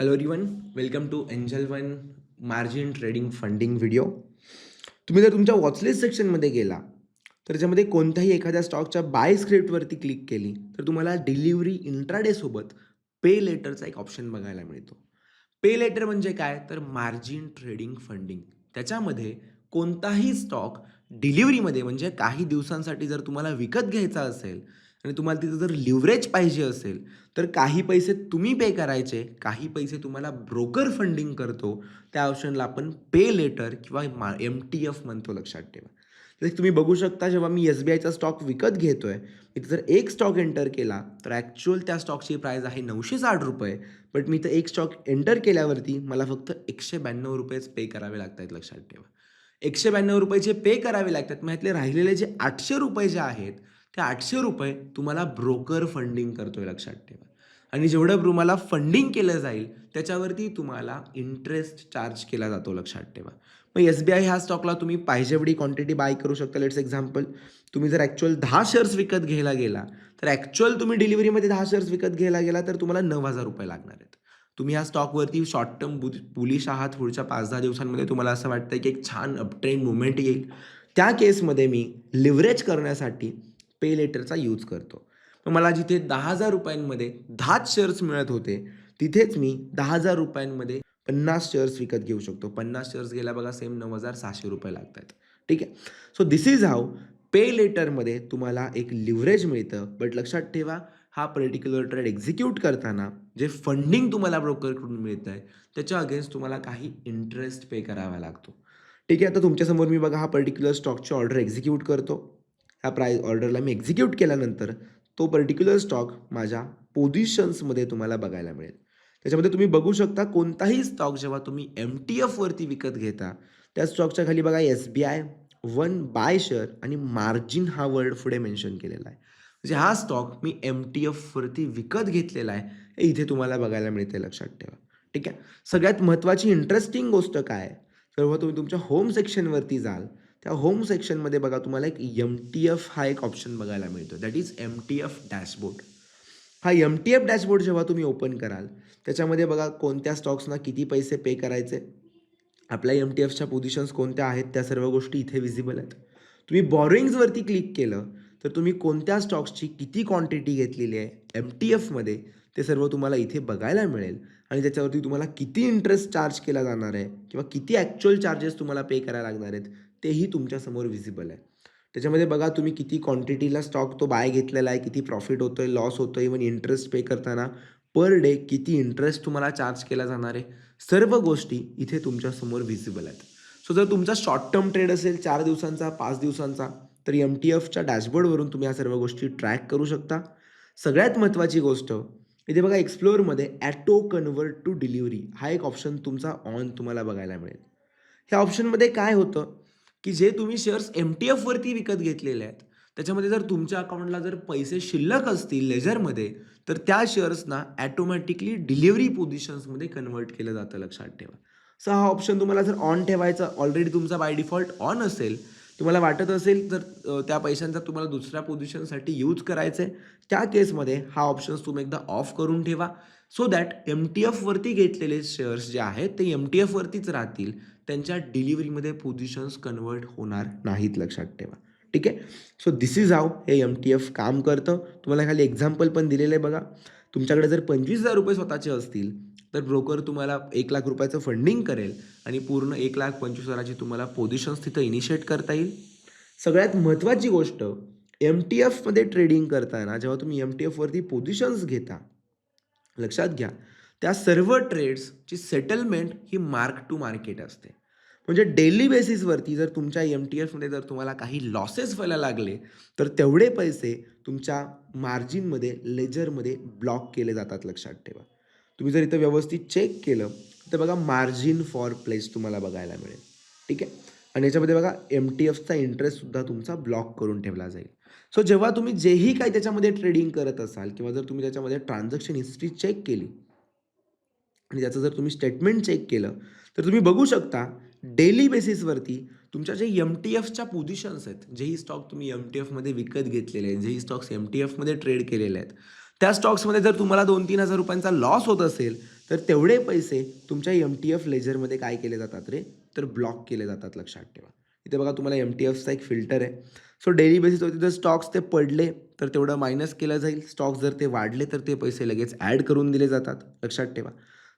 Hello everyone, welcome to Angel One margin trading funding video. तुम्ही जर तुमच्या watchlist सेक्शनमध्ये गेला, तर त्याच्यामध्ये कोणत्याही एखाद्या स्टॉकच्या बाय स्क्रिप्टवरती क्लिक केली, तर तुम्हाला डिलिव्हरी इंट्राडे सोबत पे लेटरचा एक ऑप्शन बघायला मिळतो. पे लेटर म्हणजे काय? तर मार्जिन ट्रेडिंग फंडिंग. त्याच्यामध्ये कोणताही स्टॉक डिलिव्हरीमध्ये म्हणजे काही दिवसांसाठी जर तुम्हाला विकत घ्यायचा असेल आणि तुम्हाला तिथं जर लिव्हरेज पाहिजे असेल, तर काही पैसे तुम्ही पे करायचे, काही पैसे तुम्हाला ब्रोकर फंडिंग करतो. त्या ऑप्शनला आपण पे लेटर किंवा एम-टी-एफ म्हणतो, लक्षात ठेवा. तर तुम्ही बघू शकता, जेव्हा मी एस-बी-आयचा स्टॉक विकत घेतोय, इथे जर एक स्टॉक एंटर केला, तर ॲक्चुअल त्या स्टॉकची प्राईस आहे ₹960. बट मी इथं एक स्टॉक एंटर केल्यावरती मला फक्त ₹192 पे करावे लागत आहेत, लक्षात ठेवा. ₹192 जे पे करावे लागतात, मग यातले राहिलेले जे ₹800 जे आहेत, ते ₹800 तुम्हाला ब्रोकर फंडिंग करतोय, लक्षात ठेवा. आणि जेवढं तुम्हाला फंडिंग केलं जाईल, त्याच्यावरती तुम्हाला इंटरेस्ट चार्ज केला जातो, लक्षात ठेवा. मग एस-बी-आय ह्या स्टॉकला तुम्ही पाहिजे एवढी क्वांटिटी बाय करू शकता. लेट्स एक्झाम्पल, तुम्ही जर ॲक्चुअल 10 शेअर्स विकत घ्यायला गेला, तर ॲक्चुअल तुम्ही डिलिव्हरीमध्ये 10 शेअर्स विकत घ्यायला गेला, तर तुम्हाला ₹9,000 लागणार आहेत. तुम्ही ह्या स्टॉकवरती शॉर्ट टर्म बुलिश आहात, पुढच्या 5-10 दिवसांमध्ये तुम्हाला असं वाटतंय की एक छान अपट्रेंड मुव्हमेंट येईल. त्या केसमध्ये मी लिव्हरेज करण्यासाठी पे लेटरचा यूज करतो. मग मला जिथे ₹10,000 10 शेअर्स मिळत होते, तिथेच मी ₹10,000 50 शेअर्स विकत घेऊ शकतो. 50 शेअर्स गेला बघा, सेम ₹9,600 लागत आहेत. ठीक आहे. सो दिस इज हाऊ पे लेटरमध्ये तुम्हाला एक लिव्हरेज मिळतं. बट लक्षात ठेवा, हा पर्टिक्युलर ट्रेड एक्झिक्यूट करताना जे फंडिंग तुम्हाला ब्रोकरकडून मिळतं आहे, त्याच्या अगेन्स्ट तुम्हाला काही इंटरेस्ट पे करावा लागतो. ठीक आहे. आता तुमच्यासमोर मी बघा हा पर्टिक्युलर स्टॉकची ऑर्डर एक्झिक्यूट करतो. ह्या ऑर्डरला मी एक्झिक्यूट केल्यानंतर तो पर्टिक्युलर स्टॉक माझ्या पोझिशन्समध्ये तुम्हाला बघायला मिळेल. त्याच्यामध्ये तुम्ही बघू शकता, कोणताही स्टॉक जेव्हा तुम्ही एम-टी-एफवरती विकत घेता, त्या स्टॉकच्या खाली बघा एस-बी-आय वन बाय शेअर आणि मार्जिन हा वर्ड पुढे मेन्शन केलेला आहे. म्हणजे हा स्टॉक मी एम-टी-एफवरती विकत घेतलेला आहे, हे इथे तुम्हाला बघायला मिळते, लक्षात ठेवा. ठीक आहे. सगळ्यात महत्त्वाची इंटरेस्टिंग गोष्ट काय आहे? जेव्हा तुम्ही तुमच्या होम सेक्शनवरती जाल, त्या होम सेक्शनमध्ये बघा तुम्हाला एक एम-टी-एफ हा एक ऑप्शन बघायला मिळतो. That is M-T-F dashboard. हा एम-टी-एफ डॅशबोर्ड जेव्हा तुम्ही ओपन कराल, त्याच्यामध्ये बघा कोणत्या स्टॉक्सना किती पैसे पे करायचे, आपल्या एम-टी-एफच्या पोझिशन्स कोणत्या आहेत, त्या सर्व गोष्टी इथे विजिबल आहेत. तुम्ही बॉरोइंग्जवरती क्लिक केलं, तर तुम्ही कोणत्या स्टॉक्सची किती क्वांटिटी घेतलेली आहे एम-टी-एफमध्ये, ते सर्व तुम्हाला इथे बघायला मिळेल. आणि त्याच्यावरती तुम्हाला किती इंटरेस्ट चार्ज केला जाणार आहे किंवा किती ॲक्चुअल चार्जेस तुम्हाला पे करायला लागणार आहेत, तेही तुमच्यासमोर विजिबल आहे. त्याच्यामध्ये बघा तुम्ही किती क्वांटिटीला स्टॉक तो बाय घेतलेला आहे, किती प्रॉफिट होतोय, लॉस होतोय, इव्हन इंटरेस्ट पे करताना पर डे किती इंटरेस्ट तुम्हाला चार्ज केला जाणार आहे. सर्व गोष्टी इथे तुमच्यासमोर व्हिजिबल आहेत. सो जर तुमचा शॉर्ट टर्म ट्रेड असेल 4 दिवसांचा, 5 दिवसांचा, तर एम-टी-एफच्या डॅशबोर्डवरून तुम्ही ह्या सर्व गोष्टी ट्रॅक करू शकता. सगळ्यात महत्त्वाची गोष्ट, इथे बघा एक्सप्लोअरमध्ये ऑटो कन्व्हर्ट टू डिलिव्हरी हा एक ऑप्शन तुमचा ऑन तुम्हाला बघायला मिळेल. ह्या ऑप्शनमध्ये काय होतं, की जे तुम्ही शेअर्स एम-टी-एफवरती विकत घेतलेले आहेत, त्याच्यामध्ये जर तुमच्या अकाउंटला जर पैसे शिल्लक असतील लेजरमध्ये, तर त्या शेअर्सना ऑटोमॅटिकली डिलिव्हरी पोझिशन्समध्ये कन्व्हर्ट केलं जातं, लक्षात ठेवा. सो हा ऑप्शन तुम्हाला जर ऑन ठेवायचा, ऑलरेडी तुमचा बाय डिफॉल्ट ऑन असेल, तुम्हाला वाटत असेल तर त्या पैशांचा तुम्हाला दुसऱ्या पोझिशनसाठी यूज करायचं आहे, त्या केसमध्ये हा ऑप्शन्स तुम्ही एकदा ऑफ करून ठेवा. सो दॅट एम-टी-एफवरती घेतलेले शेअर्स जे आहेत, ते एम-टी-एफवरतीच राहतील. त्यांच्या डिलिव्हरीमध्ये पोझिशन्स कन्व्हर्ट होणार नाहीत, लक्षात ठेवा. ठीक आहे. सो दिस इज हाऊ हे एम-टी-एफ काम करतं. तुम्हाला खाली एक्झाम्पल पण दिलेलं आहे बघा. तुमच्याकडे जर ₹25,000 स्वतःचे असतील, तर ब्रोकर तुम्हाला ₹1,00,000चं फंडिंग करेल आणि पूर्ण 1,25,000ची तुम्हाला पोझिशन्स तिथं इनिशिएट करता येईल. सगळ्यात महत्त्वाची गोष्ट, एम-टी-एफमध्ये ट्रेडिंग करताना जेव्हा तुम्ही एम-टी-एफवरती पोझिशन्स घेता, लक्षात घ्या, त्या सर्व ट्रेड्सची सेटलमेंट ही मार्क टू मार्केट असते. म्हणजे डेली बेसिसवरती जर तुमच्या एम-टी-एफमध्ये जर तुम्हाला काही लॉसेस व्हायला लागले, तर तेवढे पैसे तुमच्या मार्जिनमध्ये, लेजरमध्ये ब्लॉक केले जातात, लक्षात ठेवा. तुम्ही जर इथं व्यवस्थित चेक केलं, तर बघा मार्जिन फॉर प्लेस तुम्हाला बघायला मिळेल. ठीक आहे. आणि याच्यामध्ये बघा एम-टी-एफचा इंटरेस्टसुद्धा तुमचा ब्लॉक करून ठेवला जाईल. सो जेव्हा तुम्ही जेही काही त्याच्यामध्ये ट्रेडिंग करत असाल किंवा जर तुम्ही त्याच्यामध्ये ट्रान्झॅक्शन हिस्ट्री चेक केली आणि त्याचं जर तुम्ही स्टेटमेंट चेक केलं, तर तुम्ही बघू शकता डेली बेसिसवरती तुमच्या जे एम-टी-एफच्या पोझिशन्स आहेत, जेही स्टॉक तुम्ही एम-टी-एफमध्ये विकत घेतलेले आहेत, जेही स्टॉक्स एम-टी-एफमध्ये ट्रेड केलेले आहेत, त्या स्टॉक्समध्ये जर तुम्हाला ₹2,000-3,000 लॉस होत असेल, तर तेवढे पैसे तुमच्या MTF लेजरमध्ये काय केले जातात रे, तर ब्लॉक केले जातात. लक्षात ठेवा. इथे बघा तुम्हाला MTFचा एक फिल्टर आहे. सो डेली बेसिसवरती जर स्टॉक्स ते पडले तर तेवढं मायनस केलं जाईल. स्टॉक्स जर ते वाढले तर ते पैसे लगेच ॲड करून दिले जातात. लक्षात ठेवा.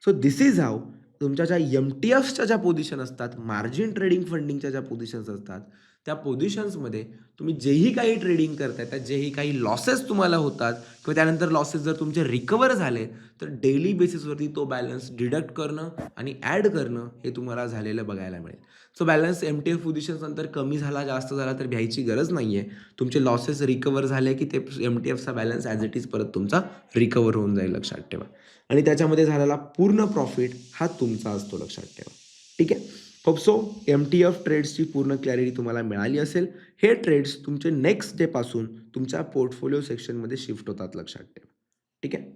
सो दिस इज हाऊ तुमच्या ज्या MTFच्या ज्या पोझिशन असतात, मार्जिन ट्रेडिंग फंडिंगच्या ज्या पोझिशन्स असतात, त्या पोझिशन्समध्ये तुम्ही जेही काही ट्रेडिंग करताय, त्यात जेही काही लॉसेस तुम्हाला होतात किंवा त्यानंतर लॉसेस जर तुमचे रिकवर झाले, तर डेली बेसिसवरती तो बॅलन्स डिडक्ट करणं आणि ॲड करणं हे तुम्हाला झालेलं बघायला मिळेल. सो बॅलन्स MTF पोझिशन्स नंतर कमी झाला, जास्त झाला तर भ्यायची गरज नाही आहे. तुमचे लॉसेस रिकवर झाले की ते MTFचा बॅलन्स ॲज इट इज परत तुमचा रिकवर होऊन जाईल. लक्षात ठेवा. आणि त्याच्यामध्ये झालेला पूर्ण प्रॉफिट हा तुमचा असतो. लक्षात ठेवा. ठीक आहे. होप सो MTF ट्रेड्सची पूर्ण क्लॅरिटी तुम्हाला मिळाली असेल. हे ट्रेड्स तुमचे नेक्स्ट डेपासून तुमच्या पोर्टफोलिओ सेक्शनमध्ये शिफ्ट होतात. लक्षात ठेवा. ठीक आहे.